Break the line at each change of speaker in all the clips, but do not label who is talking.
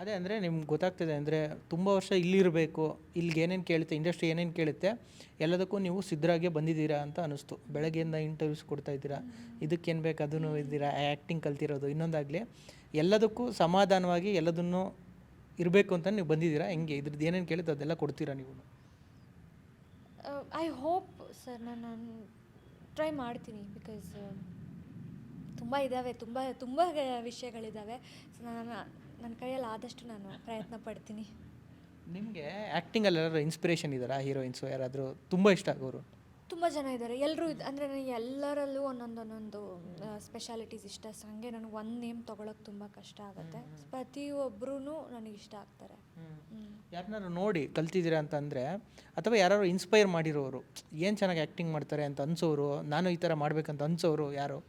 ಅದೇ ಅಂದರೆ ನಿಮ್ಗೆ ಗೊತ್ತಾಗ್ತದೆ ಅಂದರೆ ತುಂಬ ವರ್ಷ ಇಲ್ಲಿರಬೇಕು, ಇಲ್ಲಿಗೆ ಏನೇನು ಕೇಳುತ್ತೆ, ಇಂಡಸ್ಟ್ರಿ ಏನೇನು ಕೇಳುತ್ತೆ ಎಲ್ಲದಕ್ಕೂ ನೀವು ಸಿದ್ಧರಾಗೇ ಬಂದಿದ್ದೀರಾ ಅಂತ ಅನ್ನಿಸ್ತು. ಬೆಳಗ್ಗೆಯಿಂದ ಇಂಟರ್ವ್ಯೂಸ್ ಕೊಡ್ತಾ ಇದ್ದೀರಾ, ಇದಕ್ಕೇನು ಬೇಕು ಅದನ್ನು ಇದ್ದೀರಾ, ಆ್ಯಕ್ಟಿಂಗ್ ಕಲ್ತಿರೋದು ಇನ್ನೊಂದಾಗಲಿ ಎಲ್ಲದಕ್ಕೂ ಸಮಾಧಾನವಾಗಿ ಎಲ್ಲದನ್ನು ಇರಬೇಕು ಅಂತ ನೀವು ಬಂದಿದ್ದೀರಾ. ಹೆಂಗೆ ಇದ್ರದ್ದು ಏನೇನು ಕೇಳುತ್ತೆ ಅದೆಲ್ಲ ಕೊಡ್ತೀರಾ ನೀವು?
ಐ ಹೋಪ್ ಸರ್, ನಾನು ಟ್ರೈ ಮಾಡ್ತೀನಿ. ಬಿಕಾಸ್ ತುಂಬ ಇದ್ದಾವೆ, ತುಂಬ ತುಂಬ ವಿಷಯಗಳಿದ್ದಾವೆ. ಸೊ ನನ್ನ ಕೈಯಲ್ಲಿ ಆದಷ್ಟು ನಾನು ಪ್ರಯತ್ನ ಪಡ್ತೀನಿ.
ನಿಮಗೆ ಆ್ಯಕ್ಟಿಂಗಲ್ಲಿ ಯಾರಾದ್ರು ಇನ್ಸ್ಪಿರೇಷನ್ ಇದ್ದಾರಾ? ಹೀರೋಯಿನ್ಸು ಯಾರಾದರೂ ತುಂಬ ಇಷ್ಟ ಆಗೋರು?
ತುಂಬ ಜನ ಇದ್ದಾರೆ. ಎಲ್ಲರೂ ಅಂದರೆ ನನಗೆ ಎಲ್ಲರಲ್ಲೂ ಒಂದೊಂದು ಸ್ಪೆಷಾಲಿಟೀಸ್ ಇಷ್ಟ. ಸೊ ಹಂಗೆ ನನಗೆ ಒಂದು ನೇಮ್ ತೊಗೊಳಕ್ಕೆ ತುಂಬ ಕಷ್ಟ ಆಗುತ್ತೆ. ಪ್ರತಿಯೊಬ್ಬರೂ ನನಗೆ ಇಷ್ಟ ಆಗ್ತಾರೆ.
ಯಾರನ್ನಾರು ನೋಡಿ ಕಲ್ತಿದ್ದೀರಾ ಅಂತಂದರೆ, ಅಥವಾ ಯಾರು ಇನ್ಸ್ಪೈರ್ ಮಾಡಿರೋರು, ಏನು ಚೆನ್ನಾಗಿ ಆ್ಯಕ್ಟಿಂಗ್ ಮಾಡ್ತಾರೆ ಅಂತ ಅನ್ಸೋರು, ನಾನು ಈ ಥರ ಮಾಡಬೇಕಂತ ಅನ್ಸೋರು ಯಾರು?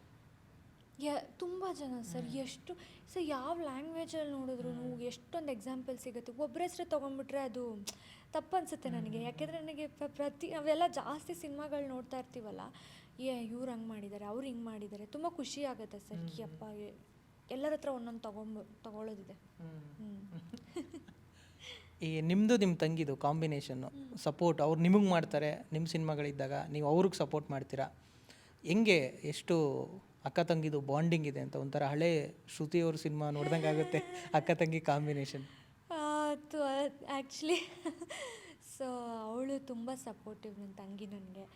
ತುಂಬ ಜನ ಸರ್. ಎಷ್ಟು ಸರ್, ಯಾವ ಲ್ಯಾಂಗ್ವೇಜಲ್ಲಿ ನೋಡಿದ್ರು ಎಷ್ಟೊಂದು ಎಕ್ಸಾಂಪಲ್ ಸಿಗುತ್ತೆ. ಒಬ್ಬರ ಹೆಸರು ತೊಗೊಂಡ್ಬಿಟ್ರೆ ಅದು ತಪ್ಪು ಅನಿಸುತ್ತೆ ನನಗೆ. ಯಾಕೆಂದರೆ ನನಗೆ ನಾವೆಲ್ಲ ಜಾಸ್ತಿ ಸಿನಿಮಾಗಳು ನೋಡ್ತಾ ಇರ್ತೀವಲ್ಲ, ಇವ್ರು ಹಂಗೆ ಮಾಡಿದ್ದಾರೆ, ಅವ್ರು ಹಿಂಗೆ ಮಾಡಿದ್ದಾರೆ, ತುಂಬ ಖುಷಿ ಆಗುತ್ತೆ ಸರ್. ಯಪ್ಪ, ಎಲ್ಲರ ಹತ್ರ ಒಂದೊಂದು ತಗೊಳ್ಳೋದಿದೆ.
ಈ ನಿಮ್ಮದು ನಿಮ್ಮ ತಂಗಿದು ಕಾಂಬಿನೇಷನ್ನು ಸಪೋರ್ಟ್, ಅವ್ರು ನಿಮಗೆ ಮಾಡ್ತಾರೆ ನಿಮ್ಮ ಸಿನಿಮಾಗಳಿದ್ದಾಗ, ನೀವು ಅವ್ರಿಗೆ ಸಪೋರ್ಟ್ ಮಾಡ್ತೀರಾ. ಹೆಂಗೆ ಎಷ್ಟು ಅಕ್ಕ ತಂಗಿದು ಬಾಂಡಿಂಗ್ ಇದೆ ಅಂತ? ಒಂಥರ ಹಳೆ ಶ್ರುತಿಯವ್ರ ಸಿನಿಮಾ ನೋಡ್ದಂಗೆ ಆಗುತ್ತೆ ಅಕ್ಕ ತಂಗಿ ಕಾಂಬಿನೇಷನ್.
ಆ್ಯಕ್ಚುಲಿ ಸೊ ಅವಳು ತುಂಬ ಸಪೋರ್ಟಿವ್, ನನ್ನ ತಂಗಿ ನನಗೆ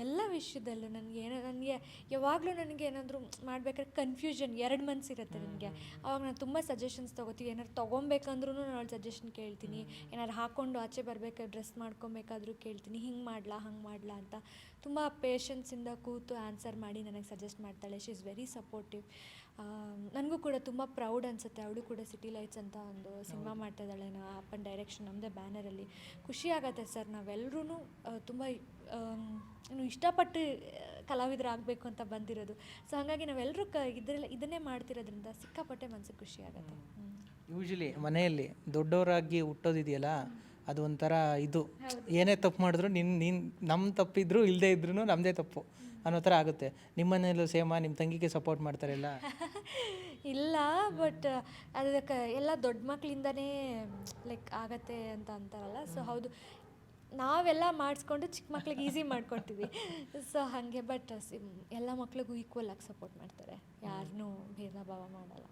ಎಲ್ಲ ವಿಷಯದಲ್ಲೂ. ನನಗೆ ಯಾವಾಗಲೂ ನನಗೆ ಏನಾದರೂ ಮಾಡ್ಬೇಕಾದ್ರೆ ಕನ್ಫ್ಯೂಷನ್ 2 ಮಂತ್ಸ್ ಇರುತ್ತೆ ನನಗೆ. ಅವಾಗ ನಾನು ತುಂಬ ಸಜೆಷನ್ಸ್ ತೊಗೋತೀವಿ. ಏನಾದ್ರು ತೊಗೊಬೇಕಂದ್ರೂ ನಾನು ಅವಳು ಸಜೆಷನ್ ಕೇಳ್ತೀನಿ. ಏನಾದ್ರು ಹಾಕ್ಕೊಂಡು ಆಚೆ ಬರಬೇಕಾದ್ರೆ ಡ್ರೆಸ್ ಮಾಡ್ಕೊಬೇಕಾದ್ರೂ ಕೇಳ್ತೀನಿ, ಹಿಂಗೆ ಮಾಡಲಾ ಹಂಗೆ ಮಾಡಲಾ ಅಂತ. ತುಂಬ ಪೇಷನ್ಸಿಂದ ಕೂತು ಆನ್ಸರ್ ಮಾಡಿ ನನಗೆ ಸಜೆಸ್ಟ್ ಮಾಡ್ತಾಳೆ. She is very supportive. ನನಗೂ ಕೂಡ ತುಂಬ ಪ್ರೌಡ್ ಅನಿಸುತ್ತೆ. ಅವಳು ಕೂಡ ಸಿಟಿ ಲೈಟ್ಸ್ ಅಂತ ಒಂದು ಸಿನಿಮಾ ಮಾಡ್ತಾಯಿದ್ದಾಳೆ, ಅಪ್ಪನ ಡೈರೆಕ್ಷನ್, ನಮ್ಮದೇ ಬ್ಯಾನರಲ್ಲಿ. ಖುಷಿ ಆಗುತ್ತೆ ಸರ್. ನಾವೆಲ್ಲರೂ ತುಂಬ ಇಷ್ಟಪಟ್ಟು ಕಲಾವಿದರಾಗಬೇಕು ಅಂತ ಬಂದಿರೋದು. ಸೊ ಹಾಗಾಗಿ ನಾವೆಲ್ಲರೂ ಇದನ್ನೇ ಮಾಡ್ತಿರೋದ್ರಿಂದ ಸಿಕ್ಕಾಪಟ್ಟೆ ಮನಸ್ಸಿಗೆ ಖುಷಿ ಆಗುತ್ತೆ.
ಯೂಶ್ವಲಿ ಮನೆಯಲ್ಲಿ ದೊಡ್ಡವರಾಗಿ ಹುಟ್ಟೋದಿದೆಯಲ್ಲ, ಅದು ಒಂಥರ ಇದು, ಏನೇ ತಪ್ಪು ಮಾಡಿದ್ರು ನೀನು ನಮ್ಮ ತಪ್ಪಿದ್ರು ಇಲ್ಲದೇ ಇದ್ರೂ ನಮ್ಮದೇ ತಪ್ಪು ಅನ್ನೋ ಥರ ಆಗುತ್ತೆ. ನಿಮ್ಮ ಮನೆಯಲ್ಲೂ ಸೇಮ ನಿಮ್ಮ ತಂಗಿಗೆ ಸಪೋರ್ಟ್ ಮಾಡ್ತಾರಲ್ಲ?
ಇಲ್ಲ, ಬಟ್ ಅದಕ್ಕೆ ಎಲ್ಲ ದೊಡ್ಡ ಮಕ್ಕಳಿಂದನೇ ಲೈಕ್ ಆಗತ್ತೆ ಅಂತ ಅಂತಾರಲ್ಲ. ಸೊ ಹೌದು, ನಾವೆಲ್ಲ ಮಾಡಿಸ್ಕೊಂಡು ಚಿಕ್ಕ ಮಕ್ಳಿಗೆ ಈಸಿ ಮಾಡ್ಕೊಡ್ತೀವಿ. ಸೊ ಹಾಗೆ, ಬಟ್ ಎಲ್ಲ ಮಕ್ಳಿಗೂ ಈಕ್ವಲ್ ಆಗಿ ಸಪೋರ್ಟ್ ಮಾಡ್ತಾರೆ, ಯಾರನ್ನೂ ಭೇದ ಭಾವ ಮಾಡಲ್ಲ.